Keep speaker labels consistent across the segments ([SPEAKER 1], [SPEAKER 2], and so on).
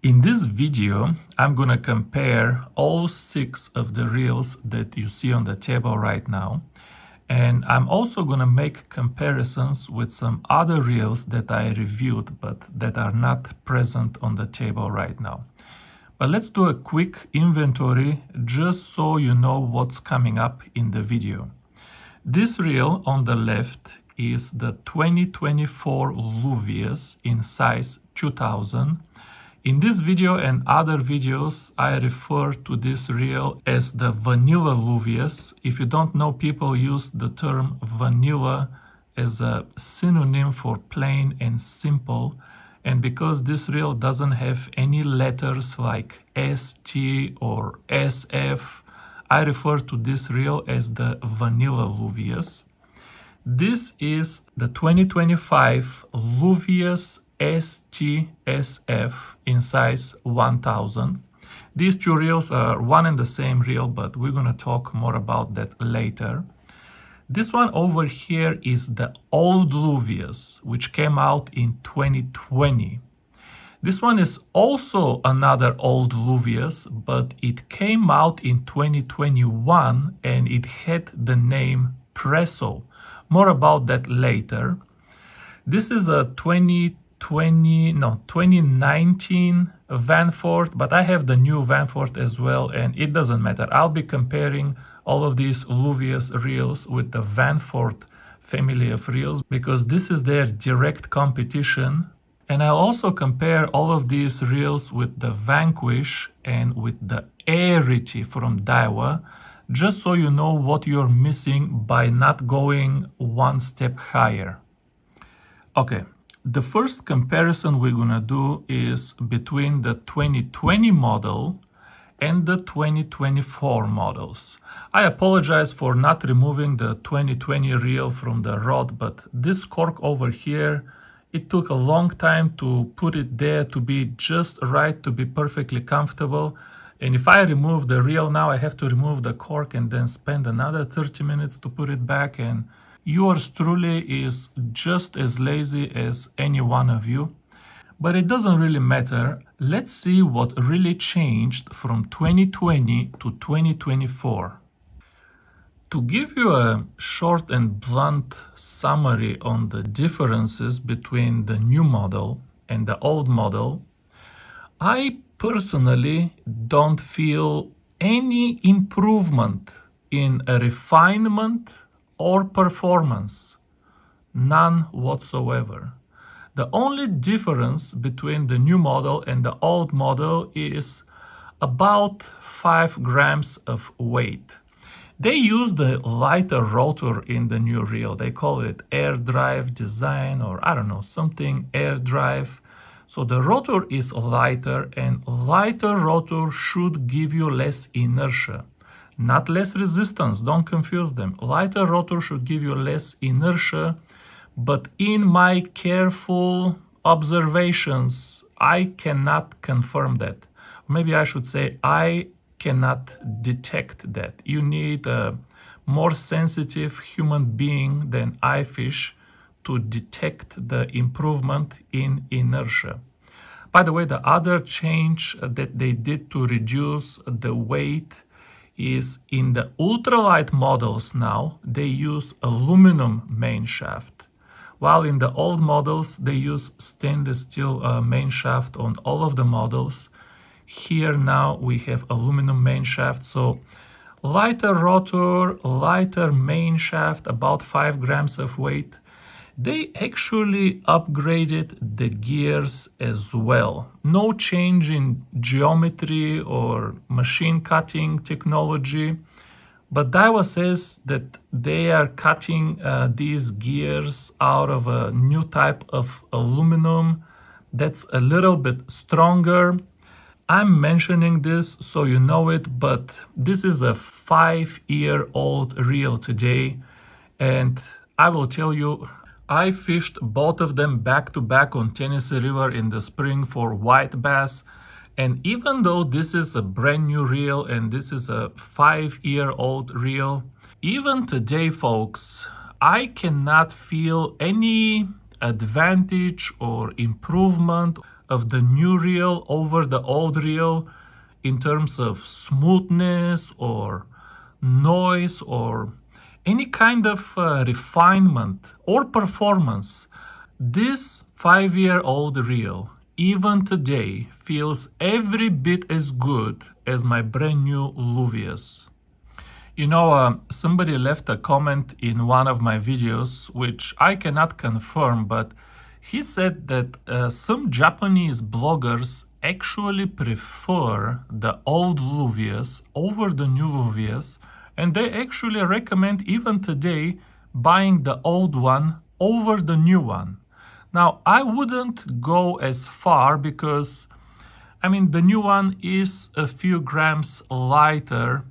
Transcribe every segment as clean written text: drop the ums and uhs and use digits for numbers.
[SPEAKER 1] In this video, I'm going to compare all 6 of the reels that you see on the table right now. And I'm also going to make comparisons with some other reels that I reviewed but that are not present on the table right now. But let's do a quick inventory just so you know what's coming up in the video. This reel on the left is the 2024 Luvius in size 2000. In this video and other videos, I refer to this reel as the vanilla Luvius. If you don't know, people use the term vanilla as a synonym for plain and simple. And because this reel doesn't have any letters like ST or SF, I refer to this reel as the vanilla Luvius. This is the 2025 Luvius ST SF in size 1000. These two reels are one and the same reel, but we're going to talk more about that later. This one over here is the old Luvius, which came out in 2020. This one is also another old Luvius, but it came out in 2021 and it had the name Presso. More about that later. This is a 2019 Vanfort, but I have the new Vanfort as well, and it doesn't matter. I'll be comparing all of these Luvius reels with the Vanfort family of reels because this is their direct competition. And I'll also compare all of these reels with the Vanquish and with the Arity from DAIWA, just so you know what you're missing by not going one step higher. Okay, the first comparison we're gonna do is between the 2020 model and the 2024 models. I apologize for not removing the 2020 reel from the rod, but this cork over here, it took a long time to put it there to be just right, to be perfectly comfortable. And if I remove the reel now, I have to remove the cork and then spend another 30 minutes to put it back. And yours truly is just as lazy as any one of you. But it doesn't really matter. Let's see what really changed from 2020 to 2024. To give you a short and blunt summary on the differences between the new model and the old model, I personally don't feel any improvement in a refinement or performance. None whatsoever. The only difference between the new model and the old model is about 5 grams of weight. They use the lighter rotor in the new reel. They call it air drive design, or I don't know, something air drive. So the rotor is lighter, and lighter rotor should give you less inertia. Not less resistance, don't confuse them. Lighter rotor should give you less inertia, but in my careful observations, I cannot confirm that. Maybe I should say I cannot detect that. You need a more sensitive human being than iFish to detect the improvement in inertia. By the way, the other change that they did to reduce the weight is in the ultralight models now, they use aluminum main shaft. While in the old models, they use stainless steel main shaft on all of the models. Here now we have aluminum main shaft, so lighter rotor, lighter main shaft, about 5 grams of weight. They actually upgraded the gears as well. No change in geometry or machine cutting technology, but DAIWA says that they are cutting these gears out of a new type of aluminum that's a little bit stronger. I'm mentioning this so you know it, but this is a 5-year-old reel today, and I will tell you, I fished both of them back to back on Tennessee River in the spring for white bass, and even though this is a brand new reel and this is a 5-year-old reel, even today, folks, I cannot feel any advantage or improvement of the new reel over the old reel in terms of smoothness or noise or any kind of refinement or performance. This 5-year-old reel, even today, feels every bit as good as my brand new Luvius. You know, somebody left a comment in one of my videos, which I cannot confirm, but he said that some Japanese bloggers actually prefer the old Luvius over the new Luvius, and they actually recommend even today buying the old one over the new one. Now, I wouldn't go as far because, I mean, the new one is a few grams lighter.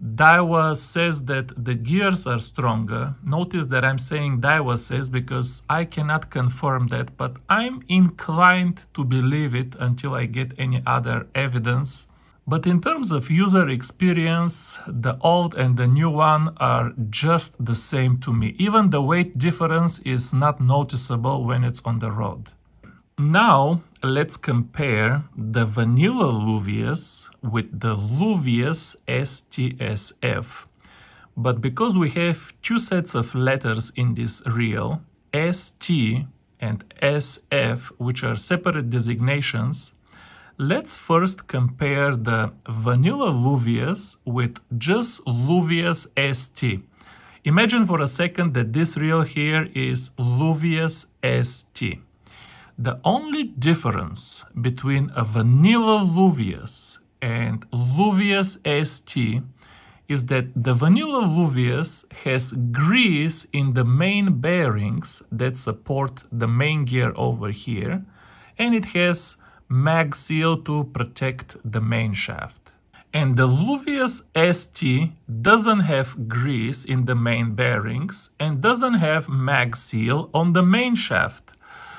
[SPEAKER 1] DAIWA says that the gears are stronger. Notice that I'm saying DAIWA says because I cannot confirm that, but I'm inclined to believe it until I get any other evidence. But in terms of user experience, the old and the new one are just the same to me. Even the weight difference is not noticeable when it's on the road. Now, let's compare the vanilla Luvius with the Luvius ST SF. But because we have two sets of letters in this reel, ST and SF, which are separate designations, let's first compare the vanilla Luvius with just Luvius ST. Imagine for a second that this reel here is Luvius ST. The only difference between a vanilla Luvius and Luvius ST is that the vanilla Luvius has grease in the main bearings that support the main gear over here, and it has mag seal to protect the main shaft. And the Luvius ST doesn't have grease in the main bearings and doesn't have mag seal on the main shaft.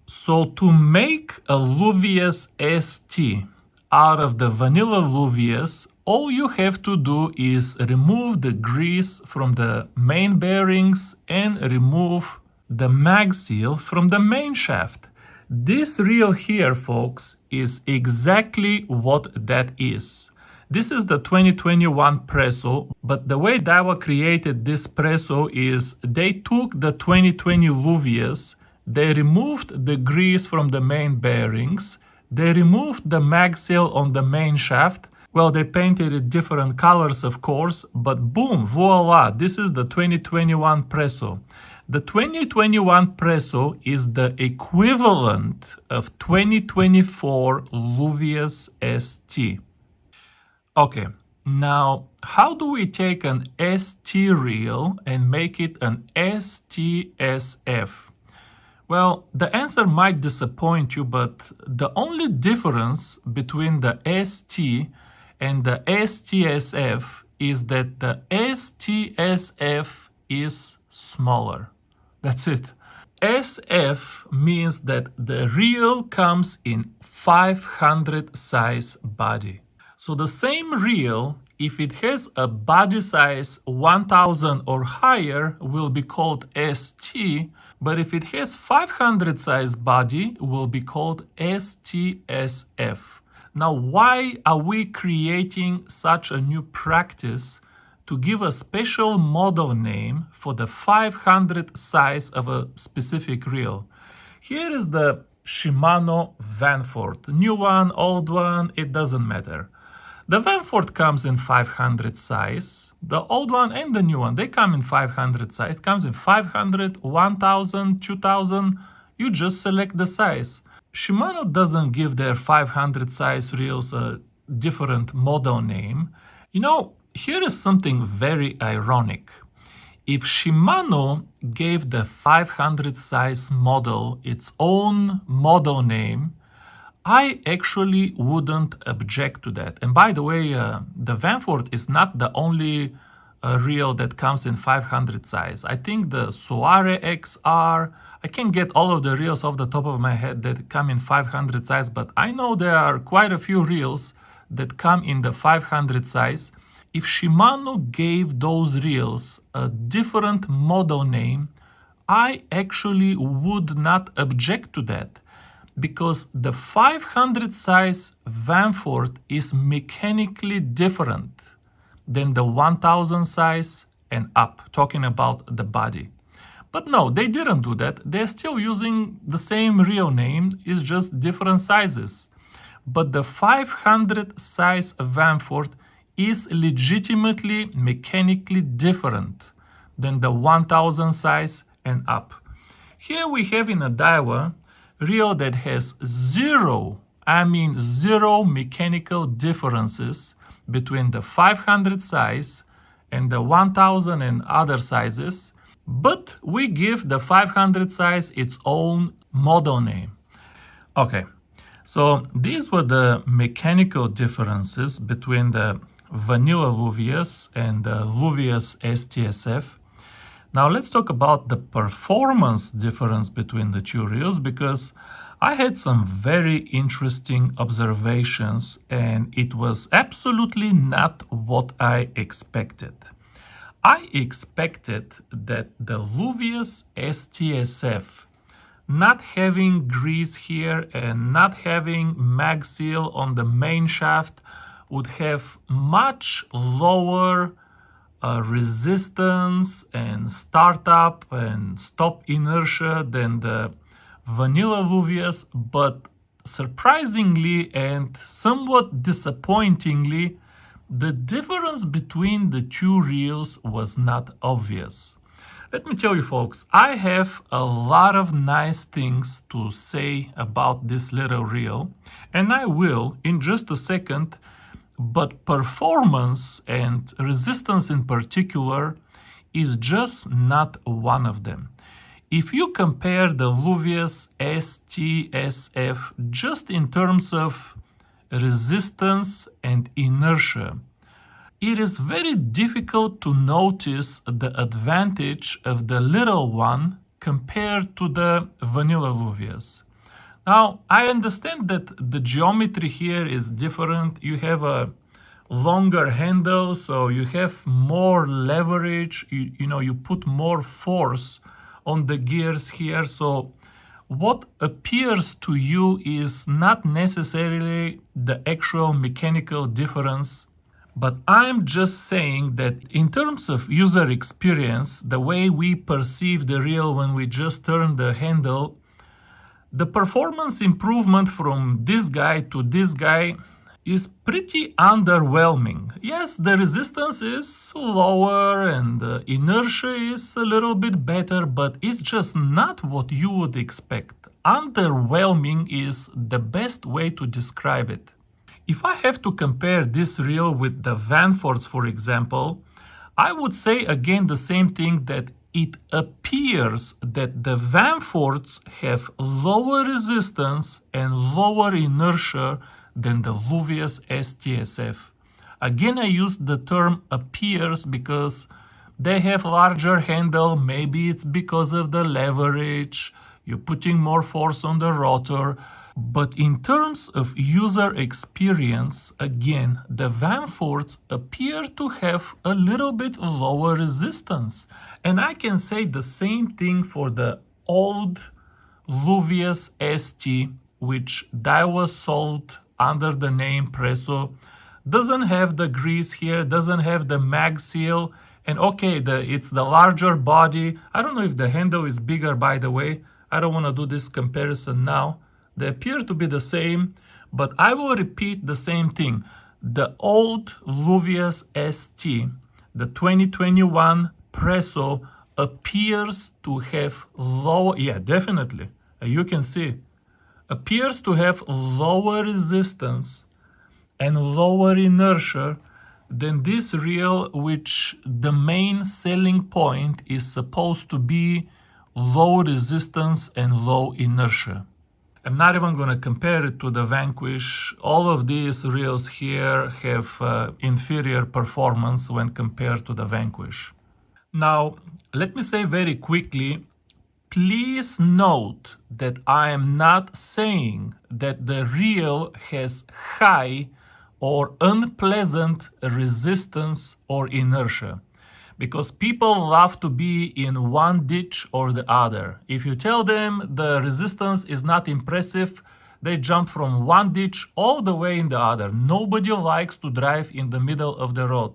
[SPEAKER 1] So to make a Luvius ST out of the vanilla Luvius, all you have to do is remove the grease from the main bearings and remove the mag seal from the main shaft. This reel here, folks, is exactly what that is. This is the 2021 Presso, but the way DAIWA created this Presso is they took the 2020 Luvius, they removed the grease from the main bearings, they removed the mag seal on the main shaft. Well, they painted it different colors, of course, but boom, voila, this is the 2021 Presso. The 2021 Presso is the equivalent of 2024 Luvius ST. Okay, now how do we take an ST reel and make it an ST SF? Well, the answer might disappoint you, but the only difference between the ST and the STSF is that the STSF is smaller. That's it. SF means that the reel comes in 500 size body. So the same reel, if it has a body size 1000 or higher, will be called ST, but if it has 500 size body, will be called STSF. Now, why are we creating such a new practice to give a special model name for the 500 size of a specific reel? Here is the Shimano Vanford. New one, old one, it doesn't matter. The Vanford comes in 500 size. The old one and the new one, they come in 500 size. It comes in 500, 1000, 2000. You just select the size. Shimano doesn't give their 500 size reels a different model name. You know, here is something very ironic. If Shimano gave the 500 size model its own model name, I actually wouldn't object to that. And by the way, the Vanford is not the only reel that comes in 500 size. I think the Soare XR, I can't get all of the reels off the top of my head that come in 500 size, but I know there are quite a few reels that come in the 500 size. If Shimano gave those reels a different model name, I actually would not object to that. Because the 500 size Vanford is mechanically different than the 1000 size and up, talking about the body. But no, they didn't do that. They're still using the same real name, it's just different sizes. But the 500 size Vanford is legitimately mechanically different than the 1000 size and up. Here we have in a DAIWA reel that has zero mechanical differences between the 500 size and the 1000 and other sizes, but we give the 500 size its own model name. Okay, so these were the mechanical differences between the vanilla Luvius and the Luvius ST SF. Now let's talk about the performance difference between the two reels, because I had some very interesting observations and it was absolutely not what I expected. I expected that the Luvius ST SF, not having grease here and not having mag seal on the main shaft, would have much lower resistance and startup and stop inertia than the vanilla Luvius, but surprisingly and somewhat disappointingly, the difference between the two reels was not obvious. Let me tell you folks, I have a lot of nice things to say about this little reel, and I will in just a second. But performance and resistance in particular is just not one of them. If you compare the Luvius ST SF just in terms of resistance and inertia, it is very difficult to notice the advantage of the little one compared to the vanilla Luvius. Now, I understand that the geometry here is different. You have a longer handle, so you have more leverage. You put more force on the gears here. So what appears to you is not necessarily the actual mechanical difference. But I'm just saying that in terms of user experience, the way we perceive the reel when we just turn the handle, the performance improvement from this guy to this guy is pretty underwhelming. Yes, the resistance is lower and the inertia is a little bit better, but it's just not what you would expect. Underwhelming is the best way to describe it. If I have to compare this reel with the Vanfords, for example, I would say again the same thing, that it appears that the Vanfords have lower resistance and lower inertia than the Luvius ST SF. Again, I use the term appears because they have larger handle. Maybe it's because of the leverage. You're putting more force on the rotor. But in terms of user experience, again, the Vanfords appear to have a little bit lower resistance. And I can say the same thing for the old Luvius ST, which DAIWA sold under the name Presso. Doesn't have the grease here, doesn't have the mag seal. And okay, it's the larger body. I don't know if the handle is bigger, by the way. I don't want to do this comparison now. They appear to be the same, but I will repeat the same thing. The old Luvius ST, the 2021 Presso, appears to have low, definitely, you can see, appears to have lower resistance and lower inertia than this reel, which the main selling point is supposed to be low resistance and low inertia. I'm not even going to compare it to the Vanquish. All of these reels here have inferior performance when compared to the Vanquish. Now, let me say very quickly, please note that I am not saying that the reel has high or unpleasant resistance or inertia. because people love to be in one ditch or the other. If you tell them the resistance is not impressive, they jump from one ditch all the way in the other. Nobody likes to drive in the middle of the road.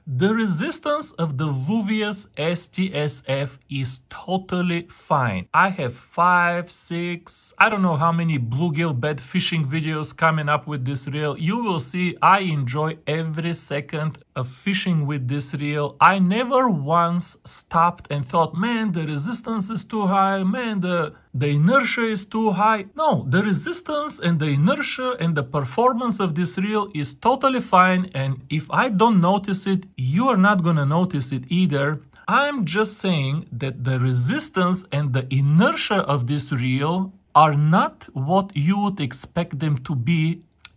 [SPEAKER 1] The resistance of the Luvius ST SF is totally fine. I have 5, 6, I don't know how many bluegill bed fishing videos coming up with this reel. You will see I enjoy every second of fishing with this reel. I never once stopped and thought, man, the resistance is too high, man, the inertia is too high. No, the resistance and the inertia and the performance of this reel is totally fine, and if I don't notice it, you are not gonna notice it either. I'm just saying that the resistance and the inertia of this reel are not what you would expect them to be,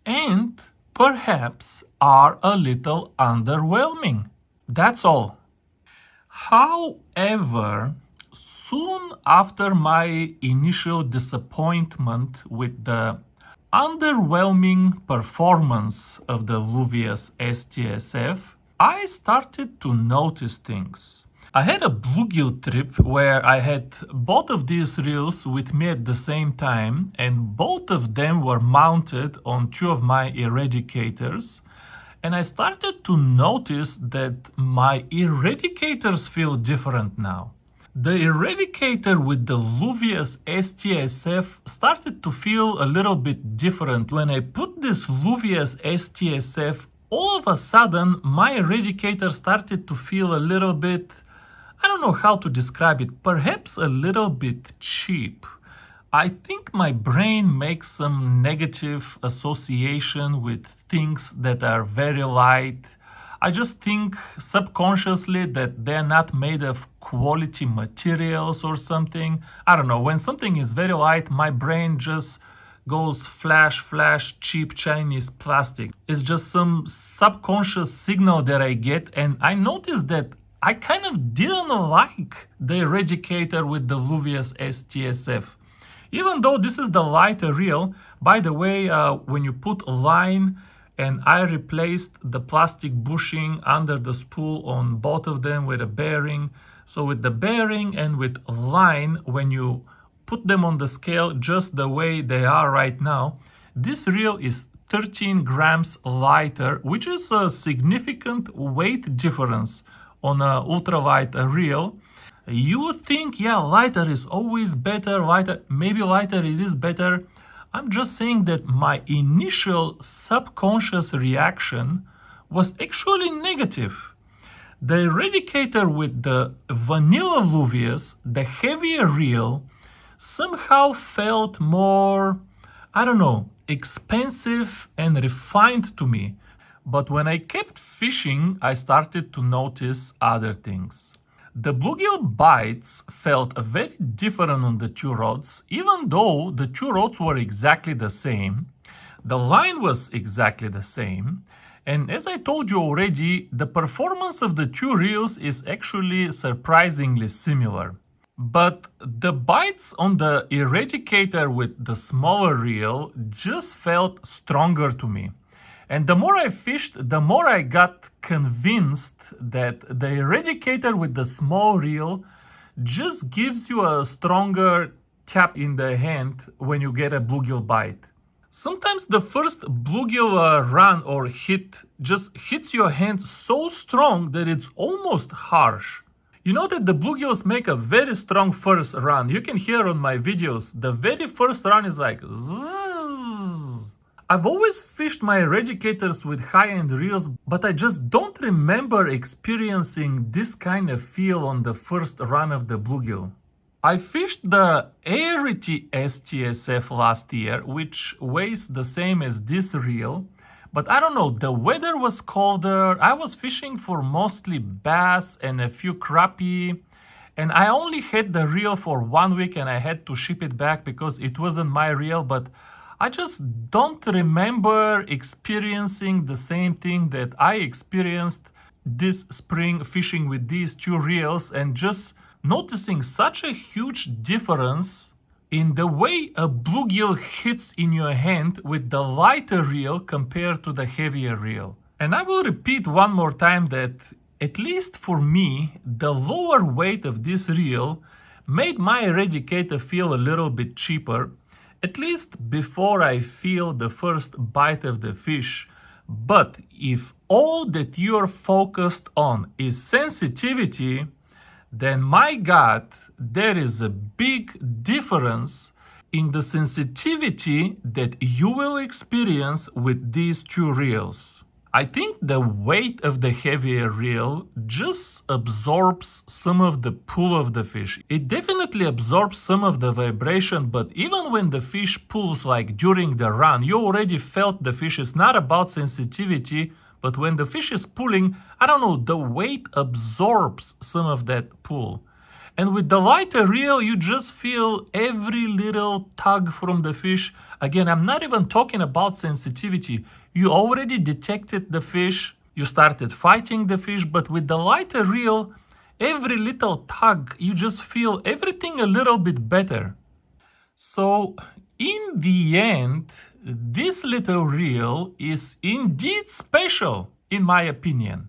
[SPEAKER 1] and perhaps are a little underwhelming. That's all. However, soon after my initial disappointment with the underwhelming performance of the Luvius ST SF, I started to notice things. I had a bluegill trip where I had both of these reels with me at the same time, and both of them were mounted on two of my eradicators. And I started to notice that my eradicators feel different now. The eradicator with the Luvius ST SF started to feel a little bit different. When I put this Luvius ST SF, all of a sudden my eradicator started to feel a little bit, I don't know how to describe it, perhaps a little bit cheap. I think my brain makes some negative association with things that are very light. I just think subconsciously that they're not made of quality materials or something. I don't know, when something is very light, my brain just goes flash, cheap Chinese plastic. It's just some subconscious signal that I get, and I noticed that I kind of didn't like the eradicator with the Luvius ST SF. Even though this is the lighter reel, by the way, when you put a line, and I replaced the plastic bushing under the spool on both of them with a bearing. So with the bearing and with line, when you put them on the scale just the way they are right now, this reel is 13 grams lighter, which is a significant weight difference on an ultralight reel. You would think, yeah, lighter is always better, maybe lighter it is better. I'm just saying that my initial subconscious reaction was actually negative. The eradicator with the vanilla Luvius, the heavier reel, somehow felt more, I don't know, expensive and refined to me. But when I kept fishing, I started to notice other things. The bluegill bites felt very different on the two rods, even though the two rods were exactly the same. The line was exactly the same. And as I told you already, the performance of the two reels is actually surprisingly similar. But the bites on the eradicator with the smaller reel just felt stronger to me. And the more I fished, the more I got convinced that the eradicator with the small reel just gives you a stronger tap in the hand when you get a bluegill bite. Sometimes the first bluegill run or hit just hits your hand so strong that it's almost harsh. You know that the bluegills make a very strong first run. You can hear on my videos, the very first run is like zzz. I've always fished my eradicators with high-end reels, but I just don't remember experiencing this kind of feel on the first run of the bluegill. I fished the Arity STSF last year, which weighs the same as this reel, but I don't know, the weather was colder, I was fishing for mostly bass and a few crappie, and I only had the reel for 1 week and I had to ship it back because it wasn't my reel, but I just don't remember experiencing the same thing that I experienced this spring fishing with these two reels, and just noticing such a huge difference in the way a bluegill hits in your hand with the lighter reel compared to the heavier reel. And I will repeat one more time that at least for me, the lower weight of this reel made my eradicator feel a little bit cheaper, at least before I feel the first bite of the fish. But if all that you're focused on is sensitivity, then my God, there is a big difference in the sensitivity that you will experience with these two reels. I think the weight of the heavier reel just absorbs some of the pull of the fish. It definitely absorbs some of the vibration, but even when the fish pulls, like during the run, you already felt the fish. It's not about sensitivity, but when the fish is pulling, I don't know, the weight absorbs some of that pull. And with the lighter reel, you just feel every little tug from the fish. Again, I'm not even talking about sensitivity. You already detected the fish, you started fighting the fish, but with the lighter reel, every little tug, you just feel everything a little bit better. So in the end, this little reel is indeed special, in my opinion.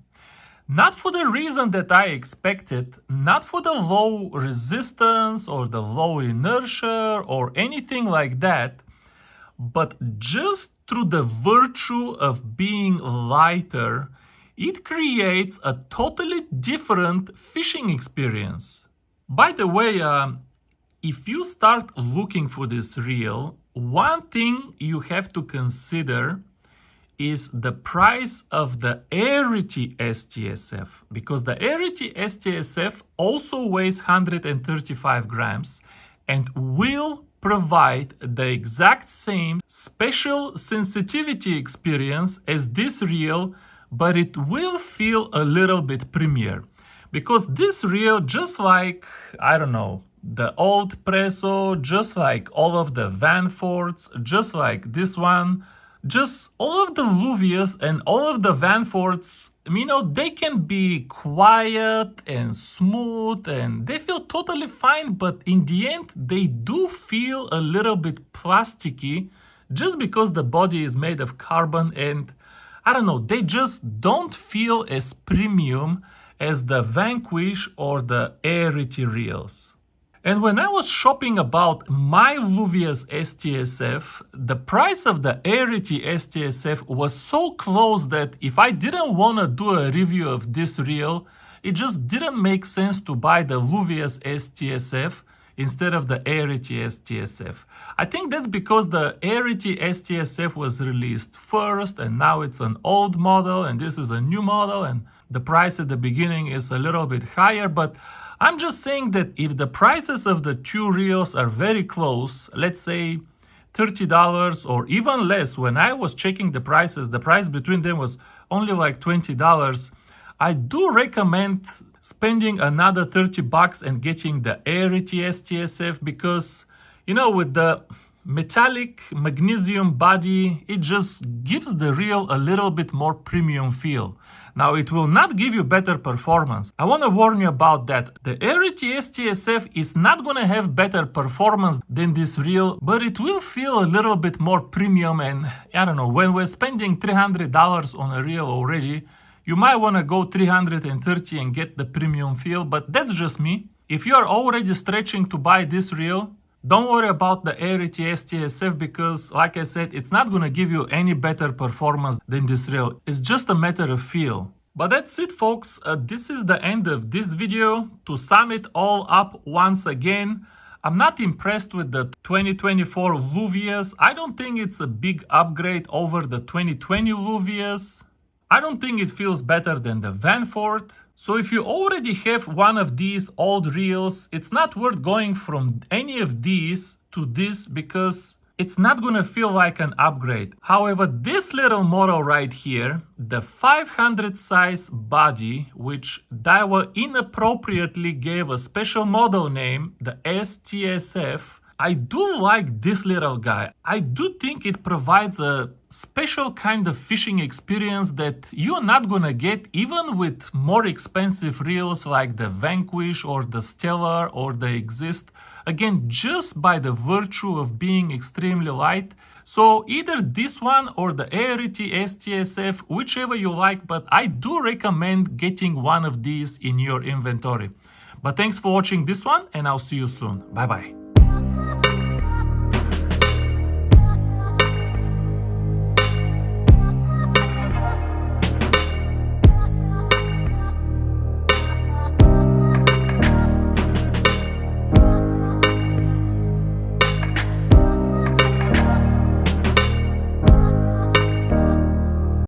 [SPEAKER 1] Not for the reason that I expected, not for the low resistance or the low inertia or anything like that, but just through the virtue of being lighter, it creates a totally different fishing experience. By the way, if you start looking for this reel, one thing you have to consider is the price of the Arity STSF, because the Arity STSF also weighs 135 grams and will provide the exact same special sensitivity experience as this reel, but it will feel a little bit premier. Because this reel, just like, I don't know, the old Presso, just like all of the Vanfords, just like this one, just all of the Luvius and all of the Vanfords, you know, they can be quiet and smooth and they feel totally fine, but in the end, they do feel a little bit plasticky just because the body is made of carbon and, I don't know, they just don't feel as premium as the Vanquish or the Arity reels. And when I was shopping about my Luvius STSF, the price of the Arity STSF was so close that if I didn't want to do a review of this reel, it just didn't make sense to buy the Luvius STSF instead of the Arity STSF. I think that's because the Arity STSF was released first and now it's an old model and this is a new model and the price at the beginning is a little bit higher, but I'm just saying that if the prices of the two reels are very close, let's say $30 or even less, when I was checking the prices, the price between them was only like $20, I do recommend spending another $30 and getting the Arity STSF because, you know, with the metallic magnesium body, it just gives the reel a little bit more premium feel. Now, it will not give you better performance. I want to warn you about that. The Arity STSF is not going to have better performance than this reel, but it will feel a little bit more premium. And I don't know, when we're spending $300 on a reel already, you might want to go $330 and get the premium feel, but that's just me. If you are already stretching to buy this reel, don't worry about the Arity STSF because, like I said, it's not going to give you any better performance than this reel. It's just a matter of feel. But that's it, folks. This is the end of this video. To sum it all up once again, I'm not impressed with the 2024 Luvius. I don't think it's a big upgrade over the 2020 Luvius. I don't think it feels better than the Vanford. So if you already have one of these old reels, it's not worth going from any of these to this because it's not gonna feel like an upgrade. However, this little model right here, the 500 size body, which DAIWA inappropriately gave a special model name, the STSF, I do like this little guy. I do think it provides a special kind of fishing experience that you're not gonna get even with more expensive reels like the Vanquish or the Stellar or the Exist. Again, just by the virtue of being extremely light. So either this one or the Aerity STSF, whichever you like, but I do recommend getting one of these in your inventory. But thanks for watching this one, and I'll see you soon. Bye bye.